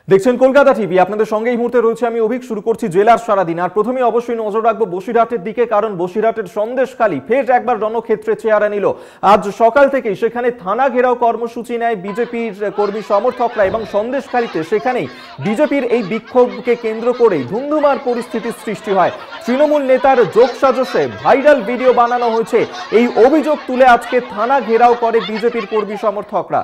দেখছেন কলকাতা টিভি, আপনাদের সঙ্গে এই মুহূর্তে রয়েছে আমি অভিক। শুরু করছি জেলার সারাদিন। আর প্রথমে অবশ্যই নজর রাখবো বসিরহাটের দিকে, কারণ বসিরহাটের সন্দেশখালী ফের একবার রণক্ষেত্রে চেহারা নিল। আজ সকাল থেকেই সেখানে থানা ঘেরাও কর্মসূচি নেয় বিজেপির কর্মী সমর্থকরা এবং সন্দেশখালীতে সেখানেই বিজেপির এই বিক্ষোভকে কেন্দ্র করেই ধুন্ধুমার পরিস্থিতির সৃষ্টি হয়। তৃণমূল নেতার যোগসাজশে ভাইরাল ভিডিও বানানো হয়েছে, এই অভিযোগ তুলে আজকে থানা ঘেরাও করে বিজেপির কর্মী সমর্থকরা।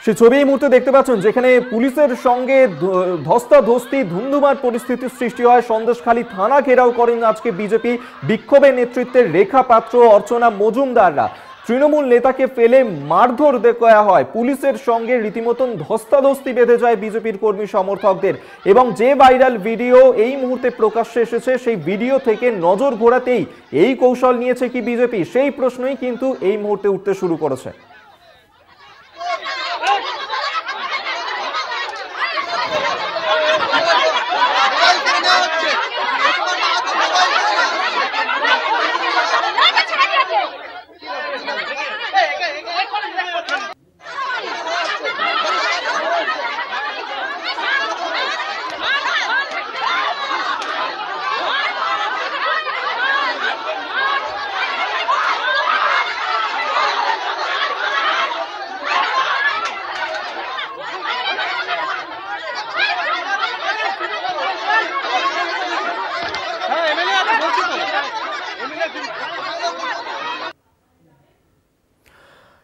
সে ছবি এই মুহূর্তে দেখতে পাচ্ছেন, যেখানে পুলিশের সঙ্গে ধস্তাধস্তি ধুন্ধুমার পরিস্থিতির সৃষ্টি হয়। সন্দেশখালী থানা ঘেরাও করেন আজকে বিজেপি বিক্ষোভের নেতৃত্বের রেখা পাত্র, অর্চনা মজুমদাররা। তৃণমূল নেতাকে ফেলে মারধর দেওয়া হয়, পুলিশের সঙ্গে রীতিমতন ধস্তাধস্তি বেঁধে যায় বিজেপির কর্মী সমর্থকদের। এবং যে ভাইরাল ভিডিও এই মুহূর্তে প্রকাশ্যে এসেছে, সেই ভিডিও থেকে নজর ঘোরাতেই এই কৌশল নিয়েছে কি বিজেপি, সেই প্রশ্নই কিন্তু এই মুহূর্তে উঠতে শুরু করেছে।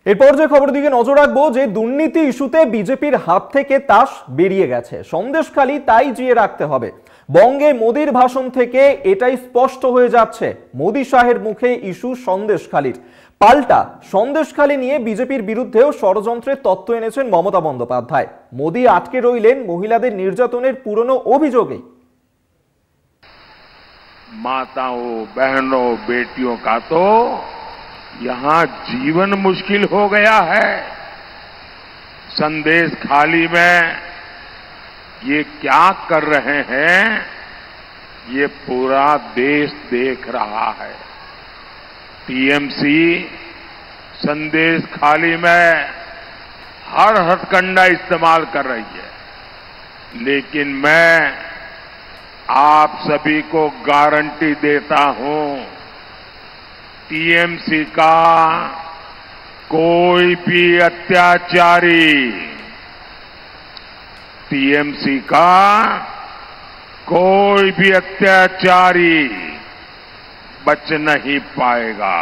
এরপর যে খবরের দিকে নজর রাখবো, যে দুর্নীতি ইস্যুতে বিজেপির হাত থেকে তাস বেরিয়ে গেছে, সন্দেশখালী তাই জিয়ে রাখতে হবে। বঙ্গে মোদির ভাষণ থেকে এটাই স্পষ্ট হয়ে যাচ্ছে। মোদি শাহের মুখে ইস্যু সন্দেশখালীর। পাল্টা সন্দেশখালী নিয়ে বিজেপির বিরুদ্ধেও ষড়যন্ত্রের তত্ত্ব এনেছেন মমতা বন্দ্যোপাধ্যায়। মোদি আটকে রইলেন মহিলাদের নির্যাতনের পুরনো অভিযোগেই। माताओं, बहनों, बेटियों का तो यहां जीवन मुश्किल हो गया है। संदेशखाली में ये क्या कर रहे हैं, ये पूरा देश देख रहा है। टीएमसी संदेशखाली में हर हथकंडा इस्तेमाल कर रही है, लेकिन मैं आप सभी को गारंटी देता हूं, टीएमसी का कोई भी अत्याचारी, टीएमसी का कोई भी अत्याचारी बच नहीं पाएगा।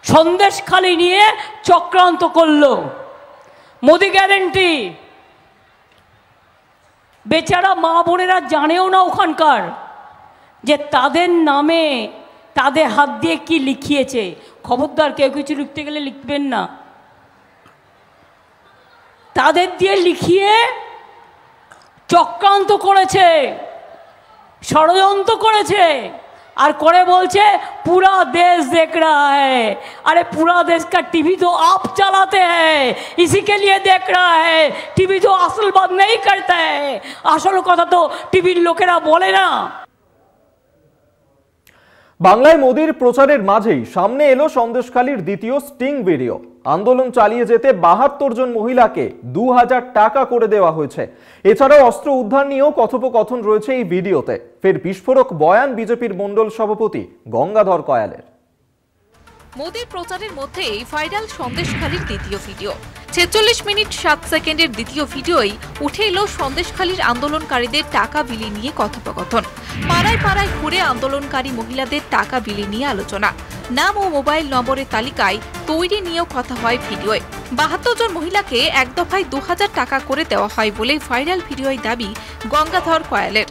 সন্দেশখালী নিয়ে চক্রান্ত করলো মোদি গ্যারেন্টি। বেচারা মা বোনেরা জানেও না ওখানকার যে তাদের নামে তাদের হাত দিয়ে কি লিখিয়েছে। খবরদার কেউ কিছু লিখতে গেলে লিখবেন না, তাদের দিয়ে লিখিয়ে চক্রান্ত করেছে, ষড়যন্ত্র করেছে। আর করে বলছে पूरा देश देख रहा है। अरे पूरा देश का टीवी तो आप चलाते हैं, इसी के लिए देख रहा है। टीवी तो असल बात नहीं करता है, असल कथा तो टीवीर लोकेरा बोले ना। বাংলায় মোদির প্রচারের মাঝেই সামনে এলো সন্দেশখালীর দ্বিতীয় স্টিং ভিডিও। আন্দোলন চালিয়ে যেতে ৭২ জন মহিলাকে ২০০০ টাকা করে দেওয়া হয়েছে। এছাড়াও অস্ত্র উদ্ধার নিয়েও কথোপকথন রয়েছে এই ভিডিওতে। ফের বিস্ফোরক বয়ান বিজেপির মণ্ডল সভাপতি গঙ্গাধর কয়ালের। মোদির প্রচারের মধ্যেই ভাইরাল সন্দেশখালীর দ্বিতীয় ভিডিও। ৪৬ মিনিট ৭ সেকেন্ডের দ্বিতীয় ভিডিওই উঠে এলো সন্দেশখালীর আন্দোলনকারীদের টাকা বিলি নিয়ে কথোপকথন। পাড়ায় পাড়ায় ঘুরে আন্দোলনকারী মহিলাদের টাকা বিলি নিয়ে আলোচনা। নাম ও মোবাইল নম্বরের তালিকায় তৈরি নিয়েও কথা হয় ভিডিওয়ে। ৭২ জন মহিলাকে এক দফায় ২০০০ টাকা করে দেওয়া হয় বলে ভাইরাল ভিডিওয় দাবি গঙ্গাধর কয়ালের।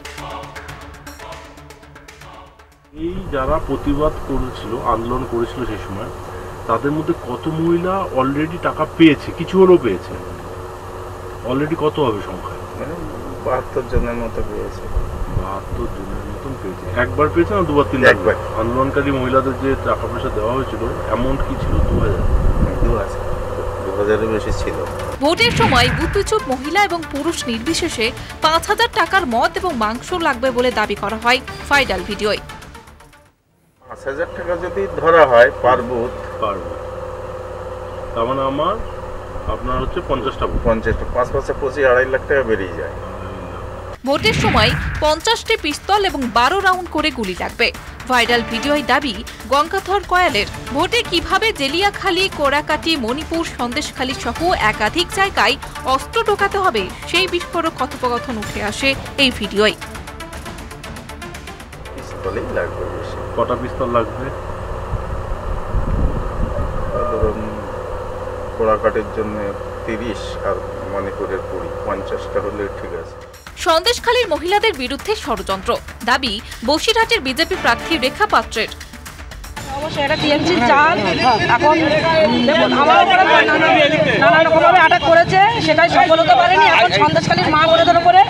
এই যারা প্রতিবাদ করেছিল, আন্দোলন করেছিল সেই সময়, তাদের মধ্যে কত মহিলা অলরেডি টাকা পেয়েছে, কিছু হলেও পেয়েছে। অলরেডি কত হবে সংখ্যা? 72 জনের মতো পেয়েছে। 72 জনের মতন পেয়েছে। একবার পেয়েছে না দুবার তিনবার? একবার। আন্দোলনকারী মহিলাদের যে টাকা পয়সা দেওয়া হয়েছিল অ্যামাউন্ট কি ছিল? 2000 বেশি ছিল। ভোটের সময় বুথপিছু মহিলা এবং পুরুষ নির্বিশেষে 5000 টাকার মদ এবং মাংস লাগবে বলে দাবি করা হয় ভাইরাল ভিডিওয়। 5000 টাকা যদি ধরা হয় পার বুথ, তার মানে আপনার হচ্ছে 50টা 5 বছর 25 লাখ টাকা বেরিয়ে যায়। ভোটের সময় 50টি পিস্তল এবং 12 রাউন্ড করে গুলি লাগবে। ভাইরাল ভিডিওয় দাবি গঙ্গাধর কয়ালের। ভোটে কিভাবে জেলিয়াখালী, কোড়াকাটি, মণিপুর, সন্দেশখালী সহ একাধিক জায়গায় অস্ত্র ঢোকাতে হবে সেই বিস্ফোরক কথোপকথন উঠে আসে এই ভিডিওয়। পিস্তলই লাগবে বেশি। কটা পিস্তল লাগবে? কোড়াকাটির জন্য 30 আর মণিপুরের 20, 50টা হলে ঠিক আছে। সন্দেশখালীর মহিলাদের বিরুদ্ধে ষড়যন্ত্র, দাবি বসিরহাটের বিজেপি প্রার্থী রেখা পাত্রের। অবশ্যই এটা টিএমসি চাল। এখন দেখুন আমার উপরে নানা রকমভাবে আটক করেছে, সেটাই সফল হতে পারেনি। এখন সন্দেশখালীর মা বোনেদের উপরে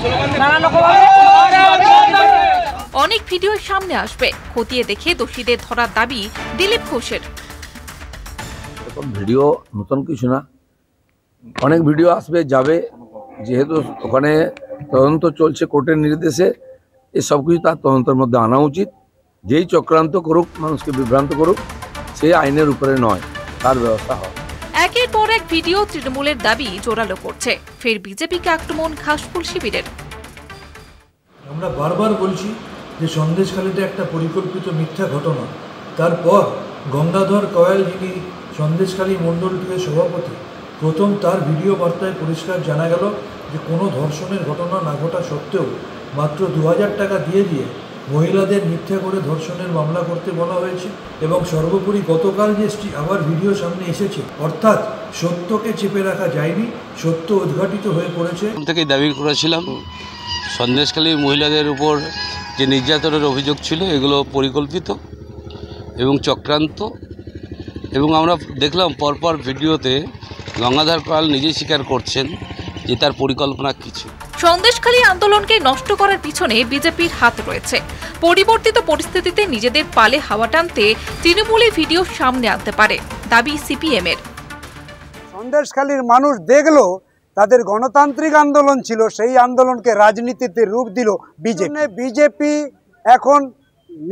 নানা রকমভাবে অনেক ভিডিও সামনে আসবে, খতিয়ে দেখে দোষীদের ধরার দাবি দিলীপ ঘোষের। ভিডিও নতুন কিছু না, অনেক ভিডিও আসবে যাবে, যেহেতু ওখানে তদন্ত চলছে কোর্টের নির্দেশে, এই সব কিছু তার তদন্তের মধ্যে আনা উচিত। যেই চক্রান্ত করুক, মানুষকে বিভ্রান্ত করুক, সে আইনের উপরে নয়, তার ব্যবস্থা হয়। একের পর এক ভিডিও তৃণমূলের দাবি জোরালো করছে, ফের বিজেপিকে আক্রমণ ঘাসফুল শিবিরের। আমরা বারবার বলছি যে সন্দেশখালীতে একটা পরিকল্পিত মিথ্যা ঘটনা। তারপর গঙ্গাধর কয়াল, যিনি সন্দেশখালী মণ্ডল 2-এর সভাপতি, প্রথম তার ভিডিও বার্তায় পরিষ্কার জানা গেল যে কোনো ধর্ষণের ঘটনা না ঘটা সত্ত্বেও মাত্র 2000 টাকা দিয়ে মহিলাদের মিথ্যা করে ধর্ষণের মামলা করতে বলা হয়েছে। এবং সর্বোপরি গতকাল যে আবার ভিডিও সামনে এসেছে, অর্থাৎ সত্যকে চেপে রাখা যায়নি, সত্য উদ্ঘাটিত হয়ে পড়েছে। থেকেই দাবি করেছিলাম সন্দেশখালী মহিলাদের উপর যে নির্যাতনের অভিযোগ ছিল এগুলো পরিকল্পিত এবং চক্রান্ত। এবং আমরা দেখলাম পরপর ভিডিওতে গঙ্গাধর কয়াল নিজেই স্বীকার করছেন যে তার পরিকল্পনা কিছু। সন্দেশখালী আন্দোলনকে নষ্ট করার পিছনে বিজেপির হাত রয়েছে। পরিবর্তিত পরিস্থিতিতে নিজেদের পালে হাওয়া টানতে তৃণমূলী ভিডিও সামনে আনতে পারে, দাবি সিপিএম-এর। সন্দেশখালীর মানুষ দেখলো তাদের গণতান্ত্রিক আন্দোলন ছিল, সেই আন্দোলনকে রাজনীতিতে রূপ দিল বিজেপি। বিজেপি এখন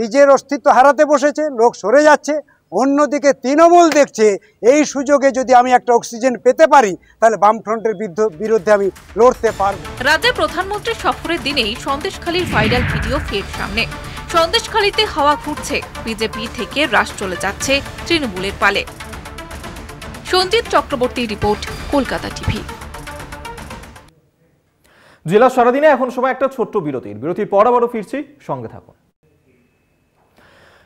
নিজের অস্তিত্ব হারাতে বসেছে, লোক সরে যাচ্ছে। অন্যদিকে তৃণমূল দেখছে এই সুযোগে যদি আমি একটা অক্সিজেন পেতে পারি তাহলে বামফ্রন্টের বিরুদ্ধে আমি লড়তে পারব। রাজ্যের প্রধানমন্ত্রীর সফরের দিনেই সন্দেশখালীর ভাইরাল ভিডিও ফের সামনে। সন্দেশখালীতে হাওয়া ঘুরছে, বিজেপি থেকে হ্রাস চলে যাচ্ছে তৃণমূলের পালে। সঞ্জিত চক্রবর্তীর রিপোর্ট, কলকাতা টিভি। জেলা সারাদিনে এখন সময় একটা ছোট্ট বিরতির পর আবারও ফিরছি, সঙ্গে থাকুন।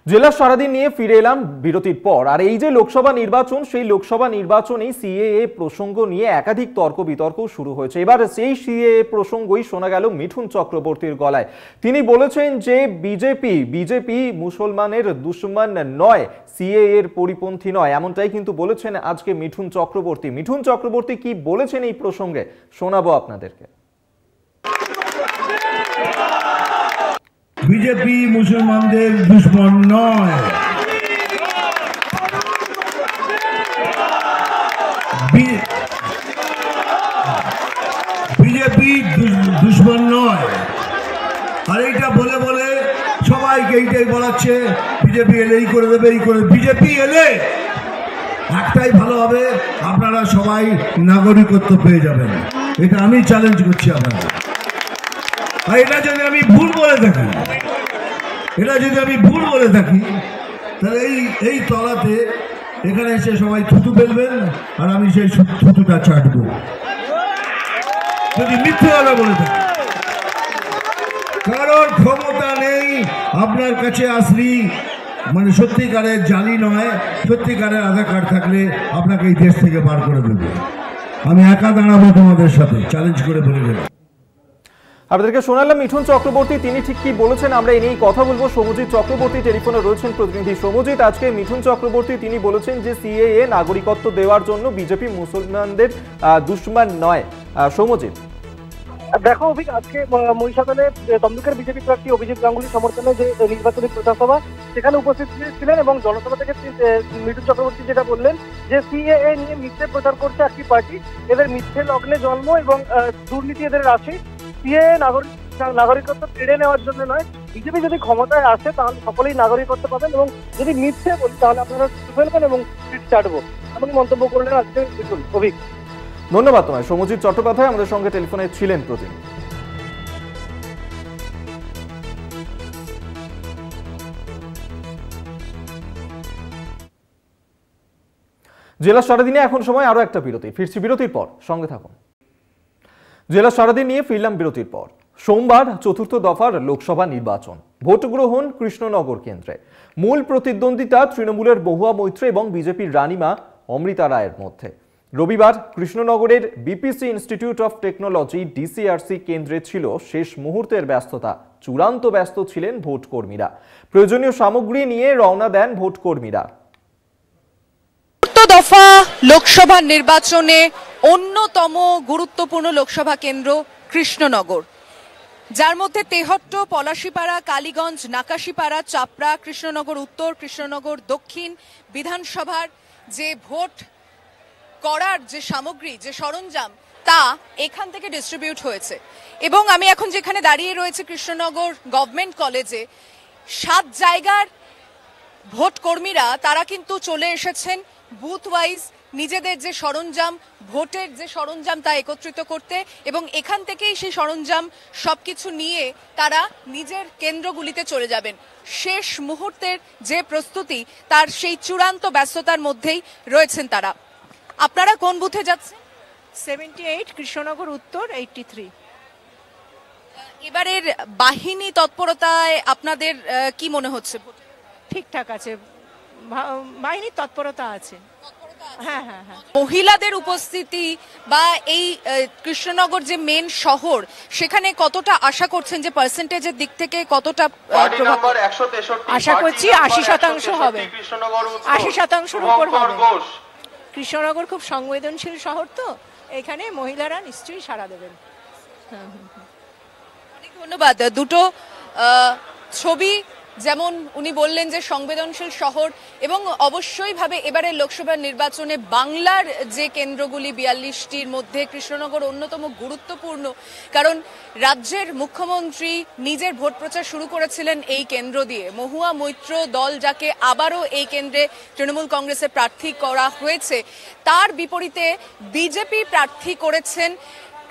জেলা সারাদিন নিয়ে ফিরে এলাম বিরতির পর। আর এই যে লোকসভা নির্বাচন, সেই লোকসভা নির্বাচনে সিএএ প্রসঙ্গ নিয়ে একাধিক তর্ক বিতর্ক শুরু হয়েছে। এবার সেই সিএএ প্রসঙ্গই শোনা গেল মিঠুন চক্রবর্তীর গলায়। তিনি বলেছেন যে বিজেপি মুসলমানের দুশ্মন নয়, সিএএ এর পরিপন্থী নয়, এমনটাই কিন্তু বলেছেন আজকে মিঠুন চক্রবর্তী কি বলেছেন এই প্রসঙ্গে শোনাবো আপনাদেরকে। বিজেপি মুসলমানদের দুশ্মন নয়, বিজেপি দুশ্মন নয়। আর এইটা বলে বলে সবাইকে এইটাই বলাচ্ছে বিজেপি এলে এই করে দেবে, এই করে। বিজেপি এলে একটাই ভালো হবে, আপনারা সবাই নাগরিকত্ব পেয়ে যাবেন। এটা আমি চ্যালেঞ্জ করছি আপনারা। আর এটা যদি আমি ভুল বলে থাকি তাহলে এই তলাতে এখানে এসে সবাই থুতু ফেলবেন আর আমি সেই থুতুটা চাটবো যদি মিথ্যে কথা বলে থাকি। কারণ ক্ষমতা নেই আপনার কাছে আসলি, মানে সত্যিকারের জালি নয়, সত্যিকারের আধার কার্ড থাকলে আপনাকে এই দেশ থেকে বার করে দেবে। আমি একা দাঁড়াবো তোমাদের সাথে, চ্যালেঞ্জ করে বলে গেলাম। আপনাদেরকে শোনালাম মিঠুন চক্রবর্তী, তিনি ঠিক কি বলেছেন আমরা এই নিয়ে কথা বলবো। সৌম্যজিৎ চক্রবর্তী টেলিফোনে রয়েছেন প্রতিনিধি। সৌম্যজিৎ, আজকে মিঠুন চক্রবর্তী তিনি বলেছেন যে সিএএ নাগরিকত্ব দেওয়ার জন্য বিজেপি মুসলমানদের দুশ্মন নয়, সৌম্যজিৎ, দেখো অভিক, আজকে মহিষাদলে তমলুকের বিজেপি প্রার্থী অভিজিৎ গাঙ্গুলির সমর্থনে যে নির্বাচনী প্রচার সভা সেখানে উপস্থিত ছিলেন এবং জনসভা থেকে মৃত্যু চক্রবর্তী যেটা বললেন যে সিএএ নিয়ে মিথ্যে প্রচার করছে একটি পার্টি, এদের মিথ্যে লগ্নে জন্ম এবং দুর্নীতি এদের রাশি। সিএএ নাগরিকত্ব কেড়ে নেওয়ার জন্য নয়, বিজেপি যদি ক্ষমতায় আসে তাহলে সকলেই নাগরিকত্ব পাবেন এবং যদি মিথ্যে বলি তাহলে আপনারা ফেলবেন এবং সিট চাটবো, এমন মন্তব্য করলেন আজকে অভিক। ধন্যবাদ তোমায় সৌম্যজিৎ চট্টোপাধ্যায়, আমাদের সঙ্গে টেলিফোনে ছিলেন প্রতিনিধি। জেলা সারাদিনে এখন সময় আরো একটা বিরতি, ফিরছি বিরতির পর, সঙ্গে থাকুন। জেলা সারাদিন নিয়ে ফিরলাম বিরতির পর। সোমবার চতুর্থ দফার লোকসভা নির্বাচন, ভোট গ্রহণ কৃষ্ণনগর কেন্দ্রে। মূল প্রতিদ্বন্দ্বিতা তৃণমূলের বহুয়া মৈত্র এবং বিজেপির রানিমা অমৃতা রায়ের মধ্যে। রবিবার কৃষ্ণনগরের BPC institute of technology DCRC কেন্দ্রে ছিল শেষ মুহূর্তের ব্যস্ততা। চূড়ান্ত ব্যস্ত ছিলেন ভোটকর্মীরা, প্রয়োজনীয় সামগ্রী নিয়ে রওনা দেন ভোটকর্মীরা। দফা লোকসভা নির্বাচনে অন্যতম গুরুত্বপূর্ণ লোকসভা কেন্দ্র কৃষ্ণনগর, যার মধ্যে তেহট্ট, পলাশীপাড়া, কালীগঞ্জ, নাকাশীপাড়া, চাপড়া, কৃষ্ণনগর উত্তর, কৃষ্ণনগর দক্ষিণ বিধানসভার যে ভোট করার যে সামগ্রী, যে সরঞ্জাম, তা এখান থেকে ডিস্ট্রিবিউট হয়েছে। এবং আমি এখন যেখানে দাঁড়িয়ে রয়েছে কৃষ্ণনগর গভর্নমেন্ট কলেজে, 7 জায়গার ভোট কর্মীরা তারা কিন্তু চলে এসেছেন বুথ ওয়াইজ নিজেদের যে সরঞ্জাম, ভোটের যে সরঞ্জাম তা একত্রিত করতে, এবং এখান থেকেই সেই সরঞ্জাম সবকিছু নিয়ে তারা নিজের কেন্দ্রগুলিতে চলে যাবেন। শেষ মুহূর্তের যে প্রস্তুতি, তার সেই চূড়ান্ত ব্যস্ততার মধ্যেই রয়েছেন তারা। আপনারা কোন বুথে যাচ্ছেন? 78, কৃষ্ণনগর উত্তর 83। এবারের বাহিনী তৎপরতায় আপনাদের কি মনে হচ্ছে? ঠিকঠাক আছে, বাহিনীর তৎপরতা আছে। হ্যাঁ হ্যাঁ হ্যাঁ। মহিলাদের উপস্থিতি বা এই কৃষ্ণনগর যে মেন শহর, সেখানে কতটা আশা করছেন যে পার্সেন্টেজের দিক থেকে কতটা? আশা করছি 80% হবে, 80%-র উপর হবে। কৃষ্ণনগর খুব সংবেদনশীল শহর, তো এখানে মহিলারা নিশ্চয়ই সাড়া দেবেন। অনেক ধন্যবাদ। দুটো ছবি, যেমন উনি বললেন যে সংবেদনশীল শহর, এবং অবশ্যই ভাবে এবারের লোকসভা নির্বাচনে বাংলার যে কেন্দ্রগুলি 42টির মধ্যে কৃষ্ণনগর অন্যতম গুরুত্বপূর্ণ, কারণ রাজ্যের মুখ্যমন্ত্রী নিজের ভোট প্রচার শুরু করেছিলেন এই কেন্দ্র দিয়ে। মহুয়া মৈত্র দল, যাকে আবারও এই কেন্দ্রে তৃণমূল কংগ্রেসের প্রার্থী করা হয়েছে, তার বিপরীতে বিজেপি প্রার্থী করেছেন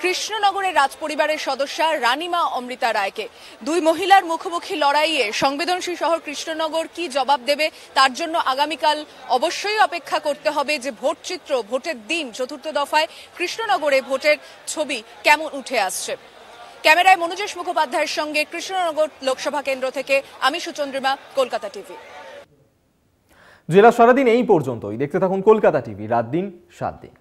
কৃষ্ণনগরের রাজপরিবারের সদস্যা রানিমা অমৃতা রায়কে। দুই মহিলার মুখোমুখি লড়াইয়ে সংবেদনশীল শহর কৃষ্ণনগর কি জবাব দেবে, তার জন্য আগামীকাল অবশ্যই অপেক্ষা করতে হবে যে ভোট চিত্র, ভোটের দিন চতুর্থ দফায় কৃষ্ণনগরে ভোটের ছবি কেমন উঠে আসছে। ক্যামেরায় মনোজেশ মুখোপাধ্যায়ের সঙ্গে কৃষ্ণনগর লোকসভা কেন্দ্র থেকে আমি সুচন্দ্রিমা, কলকাতা টিভি। জেলা সারাদিন এই পর্যন্তই। দেখতে থাকুন কলকাতা টিভি, রাত দিন 7 দিন।